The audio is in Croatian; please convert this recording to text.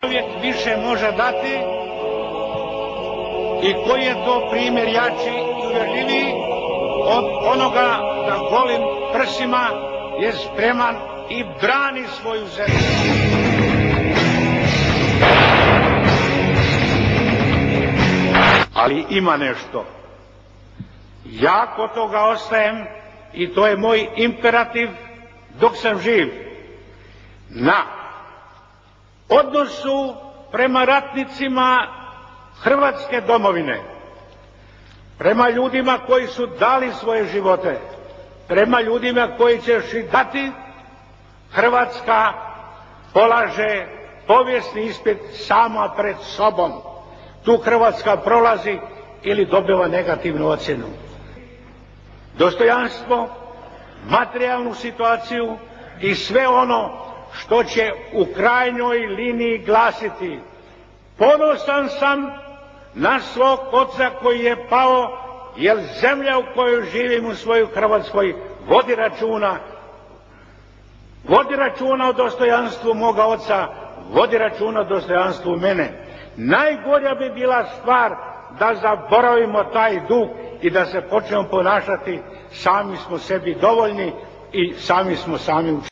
čovjek više može dati i koji je to primjer jači i uvjerljiviji od onoga da golim prsima je spreman i brani svoju zemlju. Ali ima nešto. Ja kod toga ostajem i to je moj imperativ dok sam živ. Na odnosu prema ratnicima Hrvatske domovine, prema ljudima koji su dali svoje živote, prema ljudima koji će još i dati, Hrvatska polaže povijesni ispit sama pred sobom. Tu Hrvatska prolazi ili dobiva negativnu ocjenu. Dostojanstvo, materijalnu situaciju i sve ono što će u krajnjoj liniji glasiti: ponosan sam na svog oca koji je pao, jer zemlja u kojoj živim u svojoj Hrvatskoj vodi računa o dostojanstvu moga oca, vodi računa o dostojanstvu mene. Najgorja bi bila stvar da zaboravimo taj dug i da se počnemo ponašati sami smo sebi dovoljni i sami smo sami učinili.